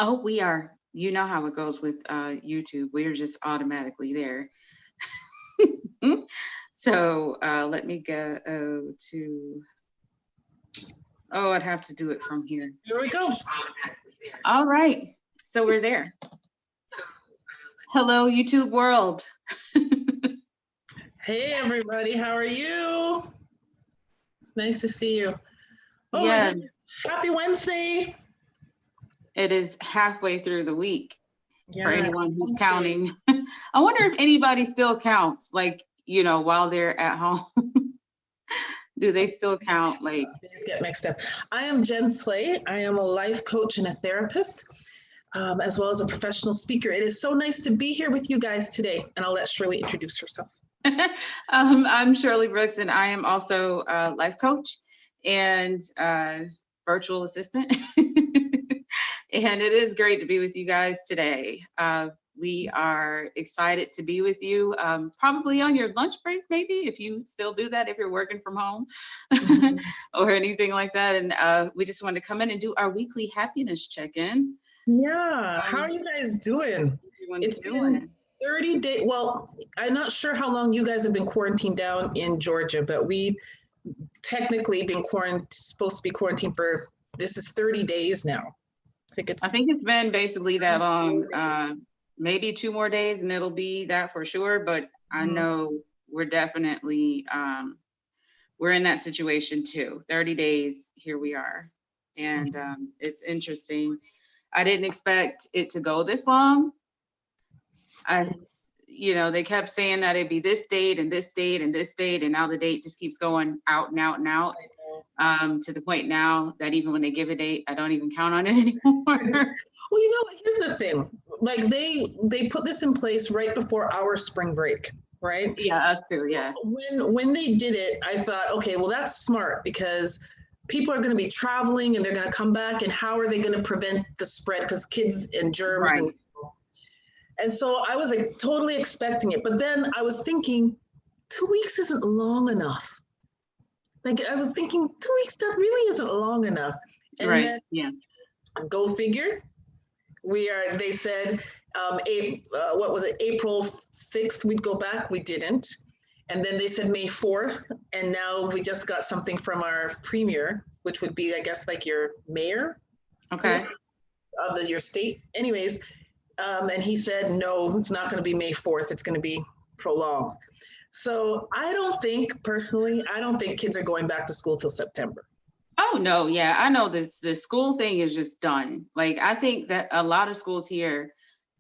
Oh, we are. You know how it goes with YouTube. We're just automatically there. So let me go to. Oh, I'd have to do it from here. Here we go. All right. So we're there. Hello, YouTube world. Hey, everybody. How are you? It's nice to see you. Oh, my Yes, goodness. Happy Wednesday. it is halfway through the week for Yeah. anyone who's counting. I wonder if anybody still counts, like, while they're at home. Do they still count? Like, Days get mixed up. I am Jen Slay. I am a life coach and a therapist, as well as a professional speaker. It is so nice to be here with you guys today. And I'll let Shirley introduce herself. I'm Shirley Brooks, and I am also a life coach and virtual assistant. And it is great to be with you guys today. We are excited to be with you, probably on your lunch break, maybe, if you still do that, if you're working from home or anything like that. And we just wanted to come in and do our weekly happiness check-in. Yeah. How are you guys doing? Everyone's It's been doing. 30 days. Well, I'm not sure how long you guys have been quarantined down in Georgia, but we technically been supposed to be quarantined for, this is 30 days now. I think it's been basically that long. 4 days. Maybe 2 more days, and it'll be that for sure. But I know we're definitely we're in that situation too. 30 days, here we are, and it's interesting. I didn't expect it to go this long. They kept saying that it'd be this date and this date and this date, and now the date just keeps going out and out and out. To the point now that even when they give a date, I don't even count on it anymore. Well, you know what? Here's the thing. Like they put this in place right before our spring break, right? Yeah, us too. Yeah. When they did it, I thought, okay, well that's smart because people are going to be traveling and they're going to come back, and how are they going to prevent the spread? Because kids and germs Right. and so I was like totally expecting it, but then I was thinking, 2 weeks isn't long enough. Like I was thinking, 2 weeks that really isn't long enough. And Right. then Yeah. go figure. They said, what was it, April 6th, we'd go back. We didn't. And then they said May 4th. And now we just got something from our premier, which would be, I guess, like your mayor. Okay. Of your state. Anyways, and he said, no, it's not going to be May 4th. It's going to be prolonged. So I don't think kids are going back to school till September. Oh no, yeah, I know this. The school thing is just done. Like I think that a lot of schools here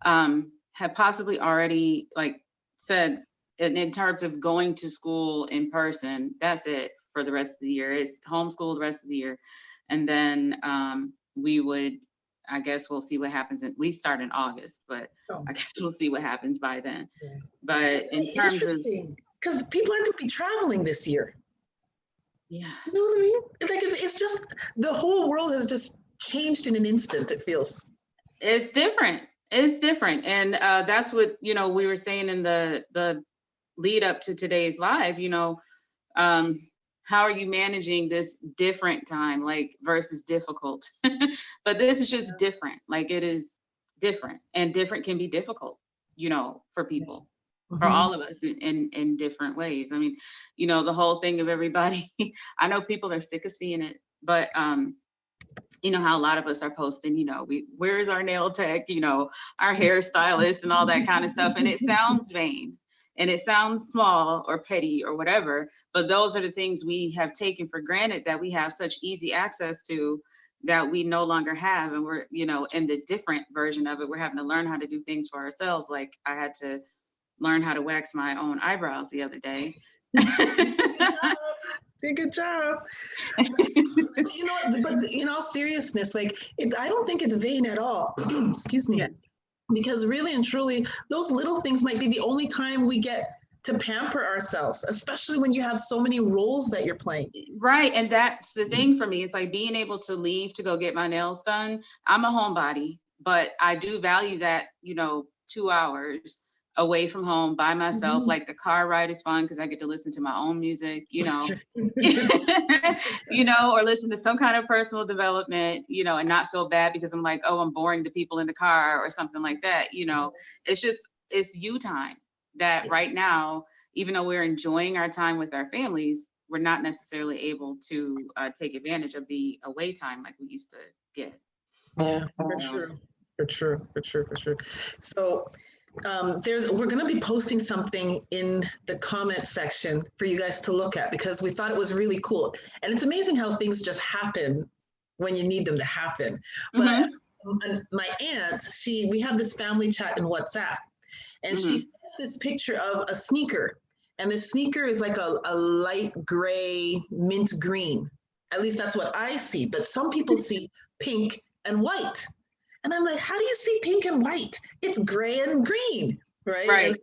have possibly already like said in terms of going to school in person, that's it for the rest of the year. It's homeschool the rest of the year. And then we would, I guess we'll see what happens. We start in August, but I guess we'll see what happens by then. Yeah. But in terms of, because people aren't going to be traveling this year. yeah, You know what I mean? Like it's just the whole world has just changed in an instant. It feels. it's different. It's different, and that's what we were saying in the lead up to today's live. How are you managing this different time, like versus difficult? But this is just different. Like it is different, and different can be difficult. For people. For all of us in different ways. I mean, the whole thing of everybody, I know people are sick of seeing it, but you know how a lot of us are posting, where's our nail tech, our hairstylist and all that kind of stuff. And it sounds vain and it sounds small or petty or whatever, but those are the things we have taken for granted that we have such easy access to that we no longer have. And we're, in the different version of it, we're having to learn how to do things for ourselves. Like I had to learn how to wax my own eyebrows the other day. Good job. But in all seriousness, like I don't think it's vain at all. Excuse me. Yeah. Because really and truly, those little things might be the only time we get to pamper ourselves, especially when you have so many roles that you're playing. Right. And that's the thing for me. It's like being able to leave to go get my nails done. I'm a homebody, but I do value that, 2 hours away from home by myself. Mhm. Like the car ride is fun because I get to listen to my own music, or listen to some kind of personal development, and not feel bad because I'm like, oh, I'm boring the people in the car or something like that. It's you time that right now, even though we're enjoying our time with our families, we're not necessarily able to take advantage of the away time like we used to get. Yeah, for So, sure. For sure, for sure, for sure. So we're going to be posting something in the comment section for you guys to look at because we thought it was really cool. And it's amazing how things just happen when you need them to happen. But mhm, my aunt, we have this family chat in WhatsApp, and she mhm. sends this picture of a sneaker. And the sneaker is like a light gray, mint green. At least that's what I see. But some people see pink and white. And I'm like, how do you see pink and white? It's gray and green, right? And Right.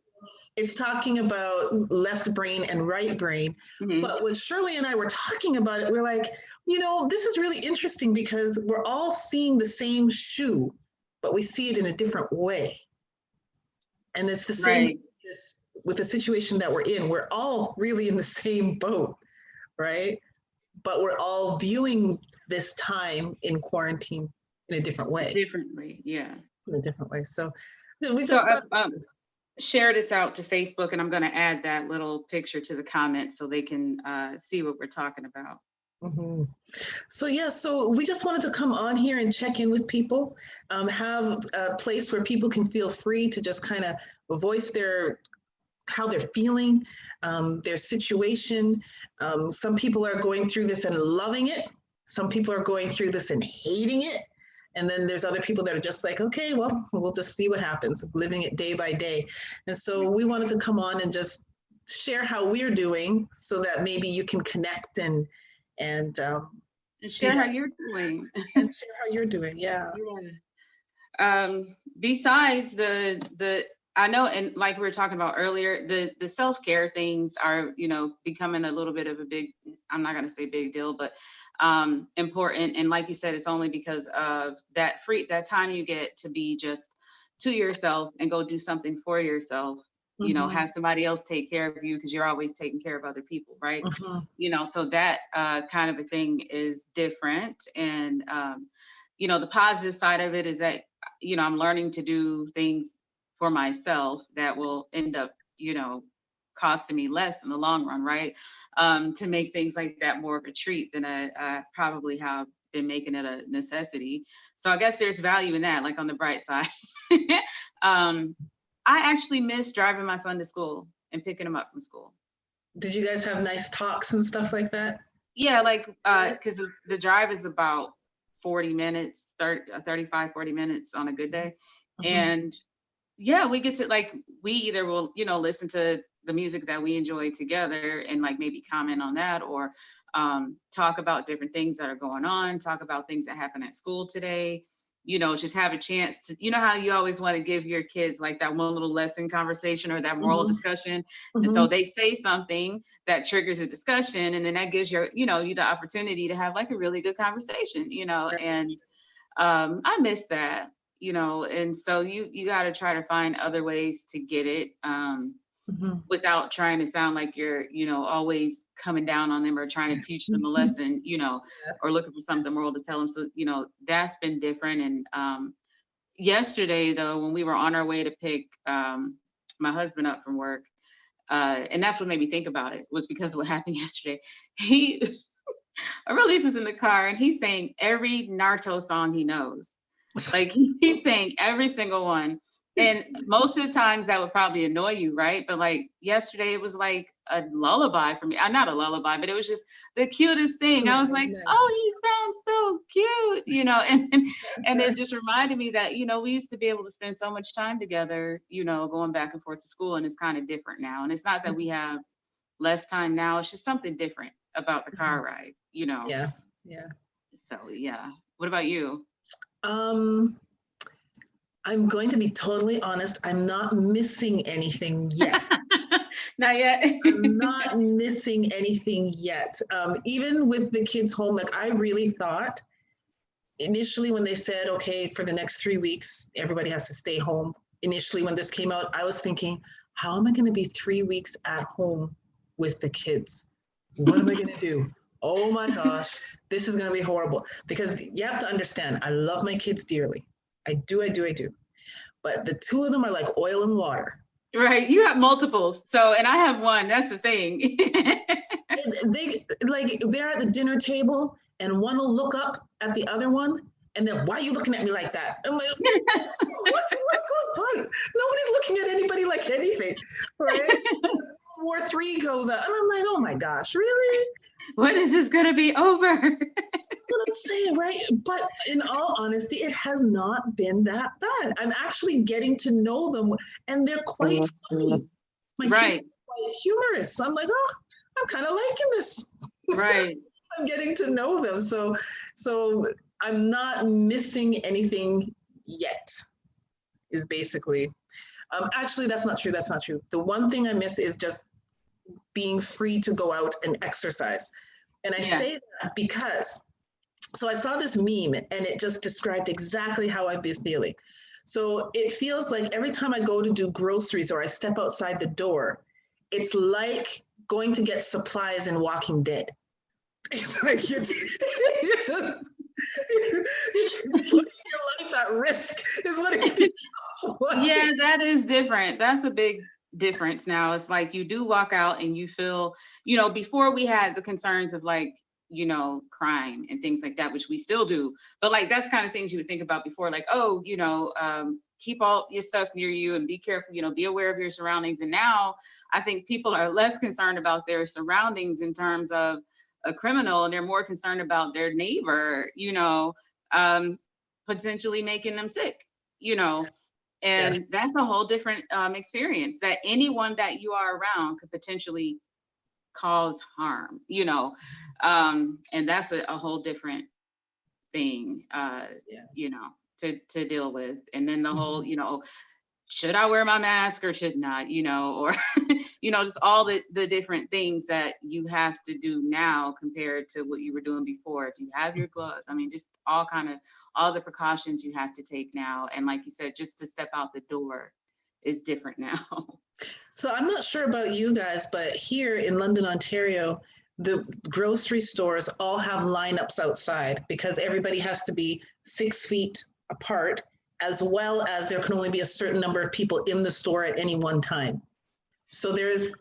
it's talking about left brain and right brain. Mhm. But when Shirley and I were talking about it, we're like, this is really interesting because we're all seeing the same shoe, but we see it in a different way. And it's the same Right. with the situation that we're in. We're all really in the same boat, right? But we're all viewing this time in quarantine in a different way. Differently. Yeah. In a different way. So we So just I've thought, share this out to Facebook, and I'm going to add that little picture to the comments so they can see what we're talking about. mhm. So yeah, so we just wanted to come on here and check in with people, have a place where people can feel free to just kind of voice how they're feeling, their situation. Some people are going through this and loving it. Some people are going through this and hating it. And then there's other people that are just like, okay, well, we'll just see what happens, living it day by day. And so we wanted to come on and just share how we're doing so that maybe you can connect and And see share how that you're doing. and share how you're doing. Yeah. Yeah. Besides the I know, and like we were talking about earlier, the self-care things are, becoming a little bit of a big, I'm not going to say big deal, but important. And like you said, it's only because of that time you get to be just to yourself and go do something for yourself, Mm-hmm. have somebody else take care of you because you're always taking care of other people, right? Mm-hmm. So that kind of a thing is different. And the positive side of it is that I'm learning to do things for myself that will end up, costing me less in the long run, right? To make things like that more of a treat than I probably have been making it a necessity. So I guess there's value in that, like on the bright side. um, I actually miss driving my son to school and picking him up from school. Did you guys have nice talks and stuff like that? Yeah, like, because the drive is about 40 minutes, 35, 40 minutes on a good day. Mm-hmm. And yeah, we get to like, we either will, listen to the music that we enjoy together and like maybe comment on that, or talk about different things that are going on, talk about things that happen at school today, just have a chance to, how you always want to give your kids like that one little lesson conversation or that moral Mm-hmm. discussion. And Mm-hmm. so they say something that triggers a discussion, and then that gives you the opportunity to have like a really good conversation, and I miss that, and so you got to try to find other ways to get it, Mm-hmm. without trying to sound like you're, always coming down on them or trying to teach them a lesson, or looking for something moral to tell them. So, that's been different. And yesterday, though, when we were on our way to pick my husband up from work, and that's what made me think about it, was because of what happened yesterday. He, Aurelius is in the car and he's saying every Naruto song he knows. Like he's saying every single one. And most of the times that would probably annoy you, right? But like yesterday, it was like a lullaby for me. Not a lullaby, but it was just the cutest thing. I was like, Nice. oh, he sounds so cute, and it just reminded me that, we used to be able to spend so much time together, going back and forth to school, and it's kind of different now. And it's not that we have less time now, it's just something different about the car ride. Yeah. Yeah. So yeah. What about you? Um, I'm going to be totally honest. I'm not missing anything yet. Not yet. I'm not missing anything yet. Even with the kids home, like I really thought initially when they said, okay, for the next 3 weeks, everybody has to stay home. initially when this came out, I was thinking, how am I going to be 3 weeks at home with the kids? What am I going to do? Oh my gosh, this is going to be horrible. Because you have to understand, I love my kids dearly. I do. But the two of them are like oil and water. Right. You have multiples. So, and I have one. That's the thing. They're at the dinner table and one will look up at the other one and then, why are you looking at me like that? I'm like, what's going on? Nobody's looking at anybody like anything, right? War 3 goes out and I'm like, oh my gosh, really? When is this gonna be over? That's what I'm saying, right? But in all honesty, it has not been that bad. I'm actually getting to know them and they're quite funny. My Right. kids are quite humorous. I'm like, oh, I'm kind of liking this. Right. I'm getting to know them. So I'm not missing anything yet, is basically. Actually, that's not true. That's not true. The one thing I miss is just being free to go out and exercise. And I say that because, so I saw this meme and it just described exactly how I've been feeling. So it feels like every time I go to do groceries or I step outside the door, it's like going to get supplies in Walking Dead. It's like you're just putting your life at risk is what it feels like. Yeah, that is different. That's a big difference now. It's like you do walk out and you feel, before we had the concerns of like, crime and things like that, which we still do. But like that's kind of things you would think about before, like, oh, keep all your stuff near you and be careful, be aware of your surroundings. And now I think people are less concerned about their surroundings in terms of a criminal, and they're more concerned about their neighbor, potentially making them sick, and that's a whole different experience that anyone that you are around could potentially cause harm, and that's a whole different thing, to deal with. And then the whole, should I wear my mask or should not, or, just all the different things that you have to do now compared to what you were doing before. Do you have your gloves? I mean, just all the precautions you have to take now. And like you said, just to step out the door is different now. So I'm not sure about you guys, but here in London, Ontario, the grocery stores all have lineups outside because everybody has to be 6 feet apart, as well as there can only be a certain number of people in the store at any one time. So there's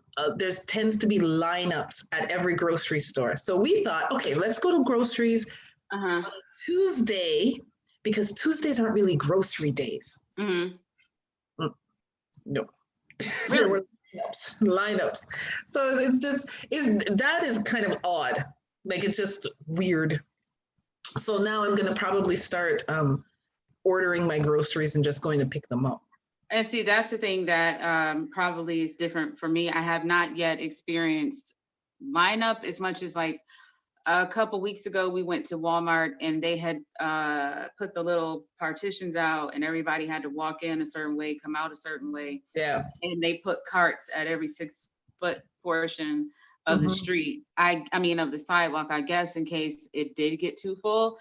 tends to be lineups at every grocery store. So we thought, okay, let's go to groceries on Tuesday, because Tuesdays aren't really grocery days. Mm-hmm. No. Really? There were lineups. So that is kind of odd. Like, it's just weird. So now I'm going to probably start ordering my groceries and just going to pick them up. And see, that's the thing that probably is different for me. I have not yet experienced lineup as much as like a couple weeks ago, we went to Walmart and they had put the little partitions out and everybody had to walk in a certain way, come out a certain way. Yeah. And they put carts at every 6-foot portion of the street. I mean, of the sidewalk, I guess, in case it did get too full,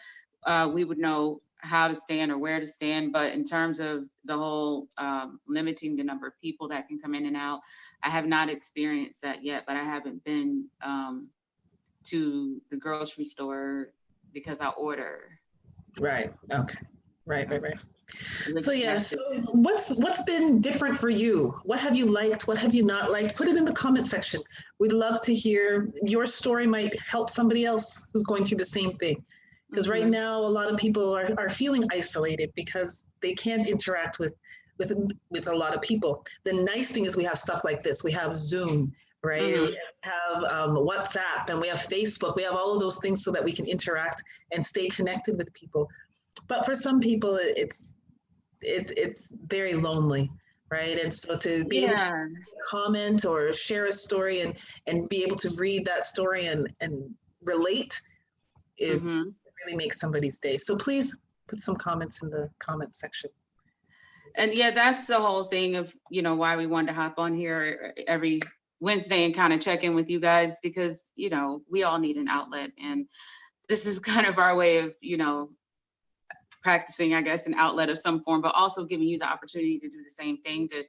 we would know how to stand or where to stand. But in terms of the whole limiting the number of people that can come in and out, I have not experienced that yet, but I haven't been to the grocery store because I order. Right. Okay. Right. So yeah, so what's been different for you? What have you liked? What have you not liked? Put it in the comment section. We'd love to hear. Your story might help somebody else who's going through the same thing. Because right now, a lot of people are feeling isolated because they can't interact with a lot of people. The nice thing is we have stuff like this. We have Zoom, right? We have WhatsApp and we have Facebook. We have all of those things so that we can interact and stay connected with people. But for some people, it's very lonely, right? And so to be able to comment or share a story and be able to read that story and relate, it really makes somebody's day. So please put some comments in the comment section. And yeah, that's the whole thing of, why we wanted to hop on here every Wednesday and kind of check in with you guys, because, we all need an outlet. And this is kind of our way of, practicing, I guess, an outlet of some form, but also giving you the opportunity to do the same thing, to,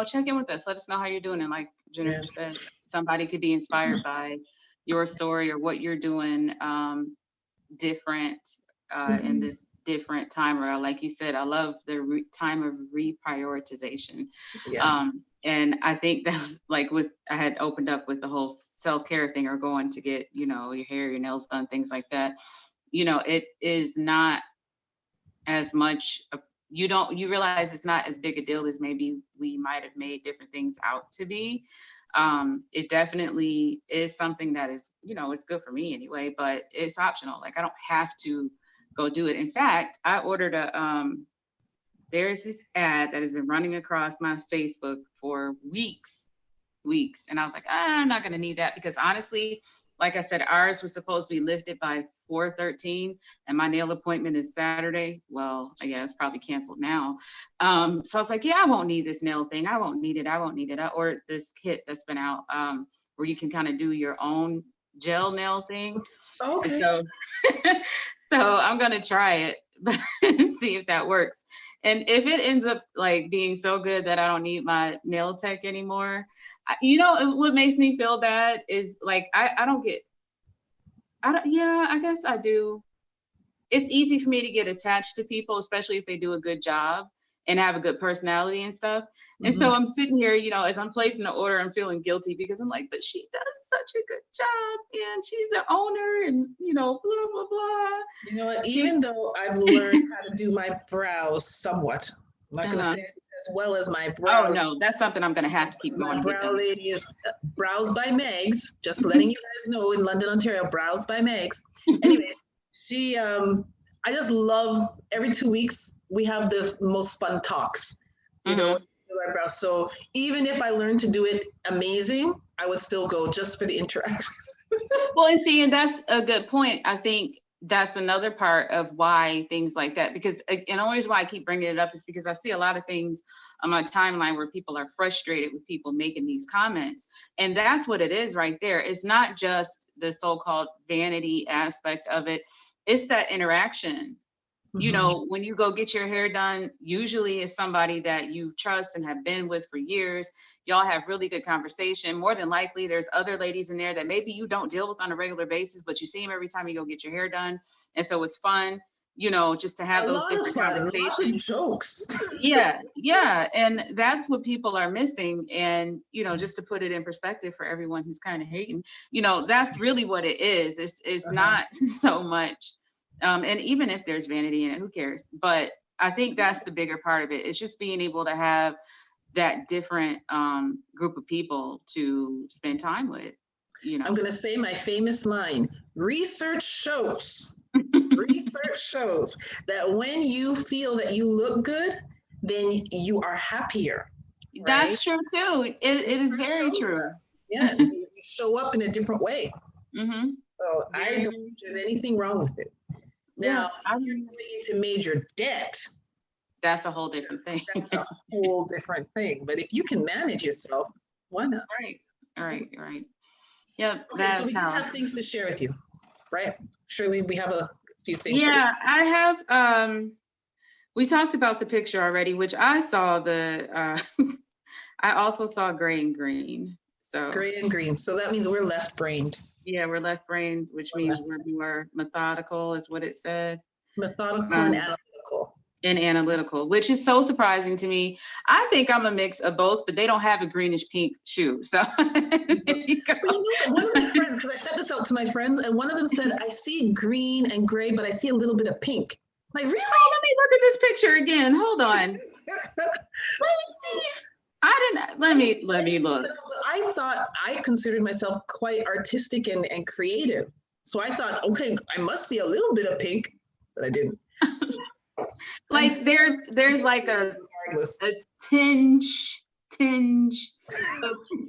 check in with us, let us know how you're doing. And like Jennifer said, somebody could be inspired by your story or what you're doing different in this different time. Or like you said, I love the time of reprioritization. Yes. And I think that was like I had opened up with the whole self-care thing, or going to get, your hair, your nails done, things like that. It is not as much, you realize it's not as big a deal as maybe we might have made different things out to be. It definitely is something that is, it's good for me anyway, but it's optional. Like I don't have to go do it. In fact, I ordered there's this ad that has been running across my Facebook for weeks. And I was like, I'm not going to need that, because honestly, like I said, ours was supposed to be lifted by 4/13, and my nail appointment is Saturday. Well, yeah, it's probably canceled now. So I was like, yeah, I won't need this nail thing. I won't need it. I ordered this kit that's been out where you can kind of do your own gel nail thing. Okay. And so I'm going to try it and see if that works. And if it ends up like being so good that I don't need my nail tech anymore, what makes me feel bad is like, I guess I do. It's easy for me to get attached to people, especially if they do a good job and have a good personality and stuff. And so I'm sitting here, as I'm placing the order, I'm feeling guilty because I'm like, but she does such a good job and she's the owner and, blah, blah, blah. You know what? Even though I've learned how to do my brows somewhat, I'm not going to say it as well as my brow. Oh, no, that's something I'm going to have to keep going. My brow lady is Brows by Megs, just letting you guys know, in London, Ontario, Brows by Megs. Anyway, she, I just love, every 2 weeks, we have the most fun talks, our brows. So even if I learned to do it amazing, I would still go just for the interaction. Well, and that's a good point. I think that's another part of why things like that, because, and the only reason why I keep bringing it up is because I see a lot of things on my timeline where people are frustrated with people making these comments. And that's what it is right there. It's not just the so-called vanity aspect of it. It's that interaction. When you go get your hair done, usually it's somebody that you trust and have been with for years. Y'all have really good conversation. More than likely, there's other ladies in there that maybe you don't deal with on a regular basis, but you see them every time you go get your hair done. And so it's fun, just to have those different conversations. Lots of jokes. Yeah. And that's what people are missing. And, just to put it in perspective for everyone who's kind of hating, that's really what it is. It's not so much. And even if there's vanity in it, who cares? But I think that's the bigger part of it. It's just being able to have that different group of people to spend time with. I'm going to say my famous line: research shows that when you feel that you look good, then you are happier. Right? That's true too. It is very true. Yeah, you show up in a different way. So I don't think there's anything wrong with it. Now, you're going into major debt. That's a whole different thing. That's a whole different thing. But if you can manage yourself, why not? Right. Yeah, okay, so we do have things to share with you, right? Surely we have a few things. Yeah, I have. We talked about the picture already, which I saw I also saw gray and green. So gray and green. So that means we're left-brained. Yeah, we're left-brained, which means we're more methodical, is what it said. Methodical and analytical. And analytical, which is so surprising to me. I think I'm a mix of both, but they don't have a greenish pink shoe. So there you go. But one of my friends, because I sent this out to my friends, and one of them said, I see green and gray, but I see a little bit of pink. Like, really? Oh, let me look at this picture again. Hold on. Let me look. I thought, I considered myself quite artistic and creative. So I thought, okay, I must see a little bit of pink, but I didn't. Like there's like a tinge.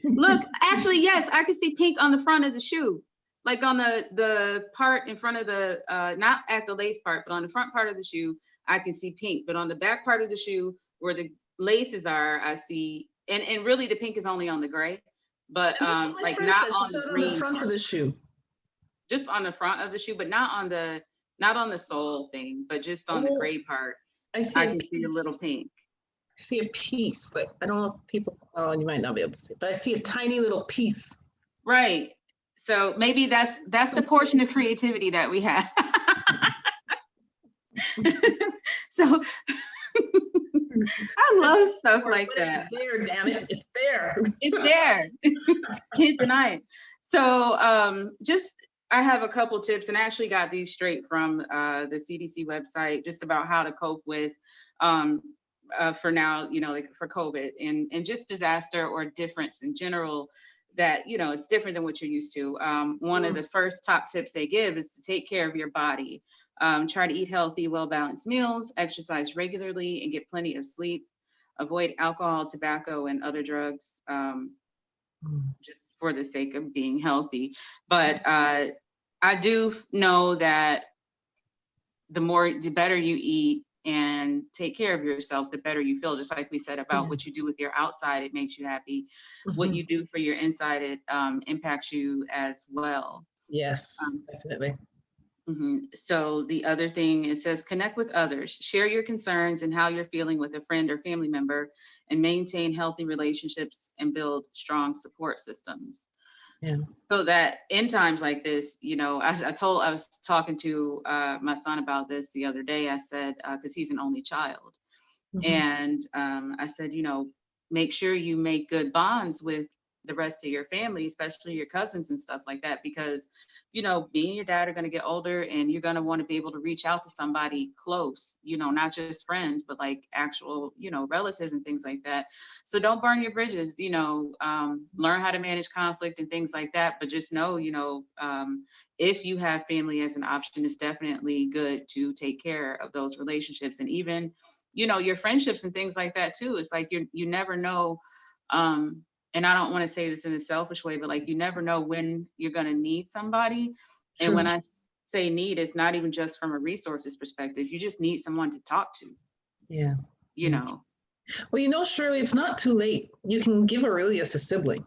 Look, actually, yes, I can see pink on the front of the shoe. Like on the part in front of the, not at the lace part, but on the front part of the shoe, I can see pink. But on the back part of the shoe where the laces are, I see, and really the pink is only on the gray, but like not on the green. On the front of the shoe. Just on the front of the shoe, but not on the not on the soul thing, but just on the Oh, gray part. I see I a can see a little piece. pink. I see a piece, but I don't know if people, oh, you might not be able to see, but I see a tiny little piece. Right. So maybe that's the portion of creativity that we have. So I love stuff like But that. it's there, damn it, it's there. It's there. Can't deny it. So just I have a couple tips, and I actually got these straight from the CDC website, just about how to cope with um, for now, like for COVID and just disaster or difference in general. That it's different than what you're used to. One of the first top tips they give is to take care of your body. Try to eat healthy, well balanced meals, exercise regularly, and get plenty of sleep. Avoid alcohol, tobacco, and other drugs. Just for the sake of being healthy. But I do know that the better you eat and take care of yourself, the better you feel. Just like we said about what you do with your outside, it makes you happy. What you do for your inside, it impacts you as well. Yes, definitely. So the other thing, it says connect with others, share your concerns and how you're feeling with a friend or family member, and maintain healthy relationships and build strong support systems. Yeah. So that in times like this, I was talking to my son about this the other day. I said, because he's an only child. And I said, make sure you make good bonds with the rest of your family, especially your cousins and stuff like that, because, me and your dad are going to get older and you're going to want to be able to reach out to somebody close, not just friends, but like actual, relatives and things like that. So don't burn your bridges, learn how to manage conflict and things like that. But just know, if you have family as an option, it's definitely good to take care of those relationships. And even your friendships and things like that too. It's like you never know. And I don't want to say this in a selfish way, but like you never know when you're going to need somebody. And when I say need, it's not even just from a resources perspective. You just need someone to talk to. Yeah. You know. Well, Shirley, it's not too late. You can give Aurelius a sibling.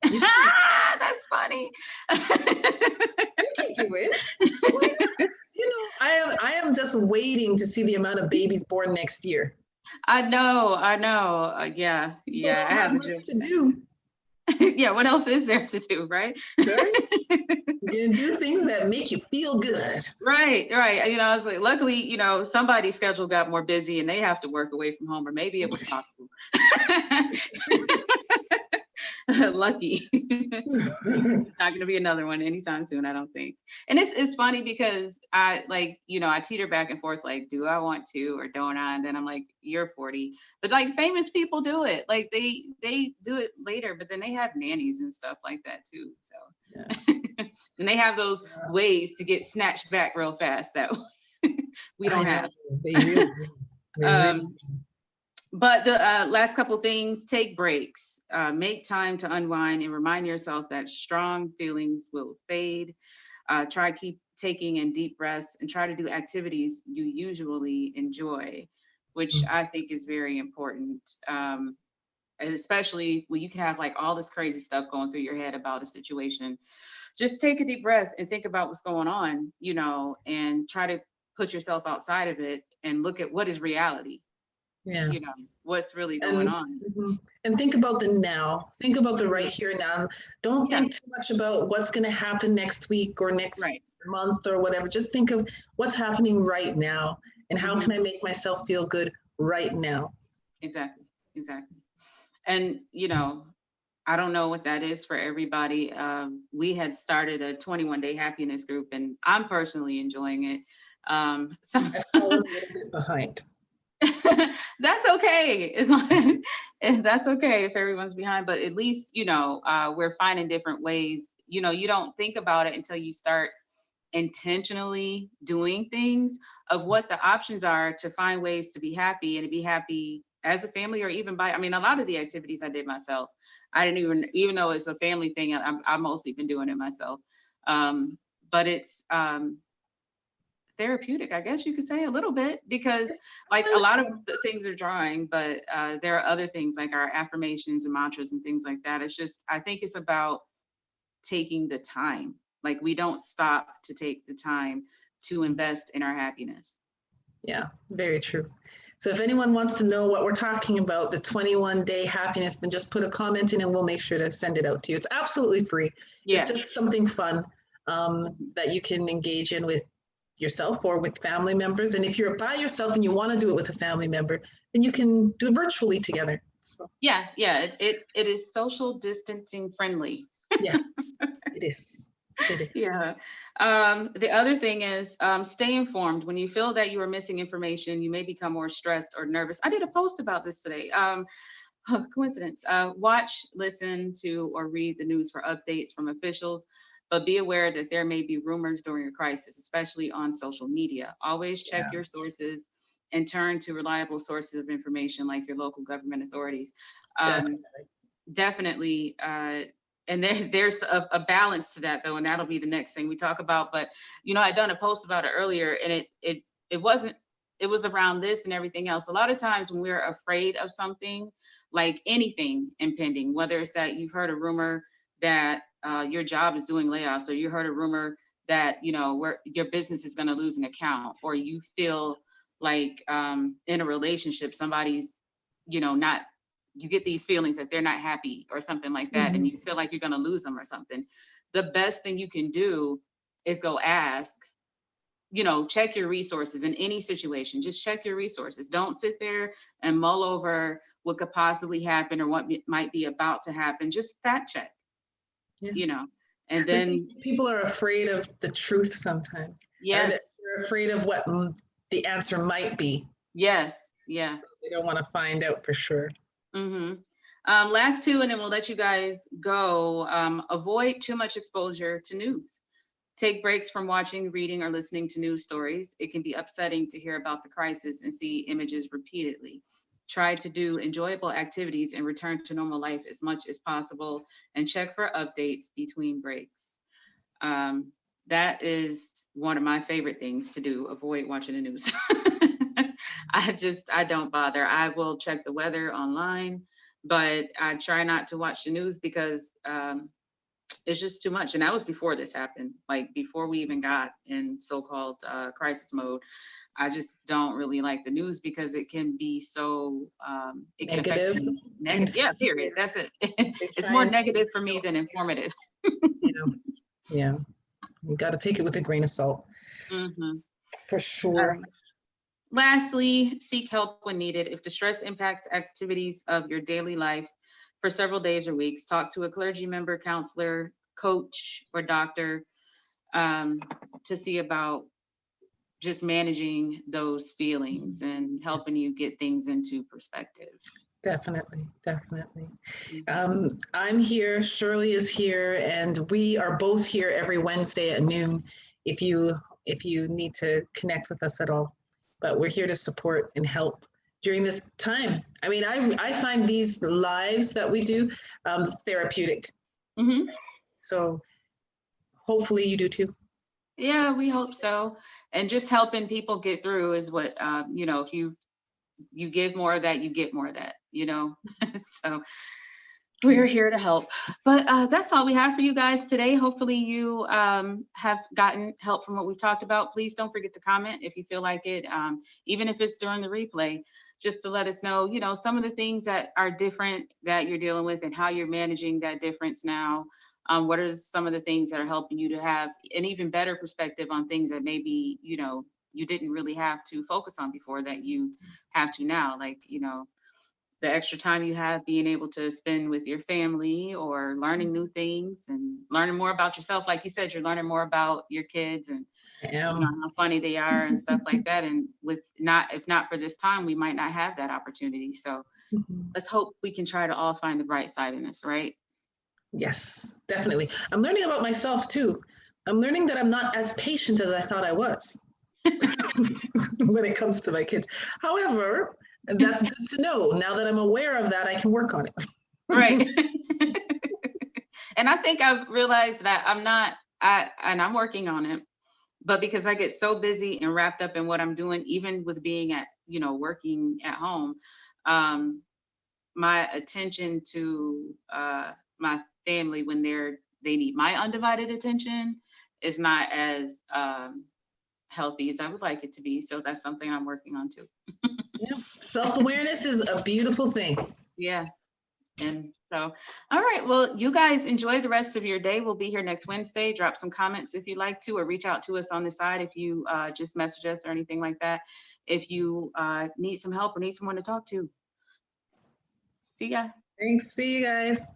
That's funny. You can do it. I am just waiting to see the amount of babies born next year. I know. Yeah. People don't I have have a much joke. to do. Yeah, what else is there to do, right? Right? You're gonna do things that make you feel good. Right. I was like, luckily, somebody's schedule got more busy and they have to work away from home, or maybe it was possible. Lucky. Not gonna be another one anytime soon, I don't think. And it's funny because I teeter back and forth, like, do I want to or don't I? And then I'm like, you're 40. But like famous people do it. Like they do it later, but then they have nannies and stuff like that too. So and they have those ways to get snatched back real fast that we don't have. They really do. But the last couple things, take breaks, make time to unwind and remind yourself that strong feelings will fade. Try keep taking in deep breaths and try to do activities you usually enjoy, which I think is very important. Especially when you can have like all this crazy stuff going through your head about a situation. Just take a deep breath and think about what's going on, and try to put yourself outside of it and look at what is reality. Yeah. What's really going on. And think about the now. Think about the right here now. Don't think too much about what's going to happen next week or next month or whatever. Just think of what's happening right now and how can I make myself feel good right now. Exactly. And I don't know what that is for everybody. We had started a 21-day happiness group and I'm personally enjoying it. So I fell a little bit behind. That's okay. That's okay if everyone's behind, but at least, we're finding different ways. You don't think about it until you start intentionally doing things of what the options are to find ways to be happy and to be happy as a family, or even a lot of the activities I did myself. I didn't even though it's a family thing, I've mostly been doing it myself. But it's therapeutic, I guess you could say, a little bit, because like a lot of the things are drawing, but there are other things like our affirmations and mantras and things like that. It's just, I think it's about taking the time. Like we don't stop to take the time to invest in our happiness. Yeah, very true. So if anyone wants to know what we're talking about, the 21-day happiness, then just put a comment in and we'll make sure to send it out to you. It's absolutely free. Yeah. It's just something fun that you can engage in with yourself or with family members. And if you're by yourself and you want to do it with a family member, then you can do it virtually together. So Yeah, it is social distancing friendly. yes, it is. It is. Yeah. The other thing is stay informed. When you feel that you are missing information, you may become more stressed or nervous. I did a post about this today. Coincidence. Watch, listen to, or read the news for updates from officials, but be aware that there may be rumors during a crisis, especially on social media. Always check your sources and turn to reliable sources of information like your local government authorities. Definitely. And there's a balance to that though, and that'll be the next thing we talk about. But I done a post about it earlier, and it wasn't. It was around this and everything else. A lot of times when we're afraid of something, like anything impending, whether it's that you've heard a rumor that your job is doing layoffs, or you heard a rumor that where your business is going to lose an account, or you feel like in a relationship somebody's not, you get these feelings that they're not happy or something like that, and you feel like you're going to lose them or something. The best thing you can do is go ask, check your resources in any situation. Just check your resources. Don't sit there and mull over what could possibly happen or what might be about to happen. Just fact check, and then people are afraid of the truth sometimes. Yes. They're afraid of what the answer might be. Yes. Yeah. So they don't want to find out for sure. Last two, and then we'll let you guys go. Avoid too much exposure to news. Take breaks from watching, reading, or listening to news stories. It can be upsetting to hear about the crisis and see images repeatedly. Try to do enjoyable activities and return to normal life as much as possible, and check for updates between breaks. That is one of my favorite things to do, avoid watching the news. I don't bother. I will check the weather online, but I try not to watch the news because it's just too much. And that was before this happened, like before we even got in so-called crisis mode. I just don't really like the news because it can be so, it can affect you negative. Yeah, period. That's it. It's more negative for me than informative. Yeah. You got to take it with a grain of salt. For sure. Lastly, seek help when needed. If the stress impacts activities of your daily life for several days or weeks, talk to a clergy member, counselor, coach, or doctor to see about just managing those feelings and helping you get things into perspective. Definitely. I'm here, Shirley is here, and we are both here every Wednesday at noon if you need to connect with us at all. But we're here to support and help during this time. I mean, I find these lives that we do therapeutic. So hopefully you do too. Yeah, we hope so. And just helping people get through is what, if you give more of that, you get more of that, So we're here to help. But that's all we have for you guys today. Hopefully you have gotten help from what we've talked about. Please don't forget to comment if you feel like it, even if it's during the replay, just to let us know, some of the things that are different that you're dealing with and how you're managing that difference now. What are some of the things that are helping you to have an even better perspective on things that maybe, you didn't really have to focus on before that you have to now, like, the extra time you have being able to spend with your family or learning new things and learning more about yourself. Like you said, you're learning more about your kids and how funny they are and stuff like that. And if not for this time, we might not have that opportunity. So let's hope we can try to all find the bright side in this, right? Yes, definitely. I'm learning about myself too. I'm learning that I'm not as patient as I thought I was when it comes to my kids. However, that's good to know. Now that I'm aware of that, I can work on it. Right. And I think I've realized that I'm working on it, but because I get so busy and wrapped up in what I'm doing, even with being at, working at home, my attention to my family when they need my undivided attention is not as healthy as I would like it to be. So that's something I'm working on too. Yeah. Self-awareness is a beautiful thing. Yeah. And so, all right, well, you guys enjoy the rest of your day. We'll be here next Wednesday. Drop some comments if you'd like to, or reach out to us on the side if you just message us or anything like that. If you need some help or need someone to talk to. See ya. Thanks. See you guys.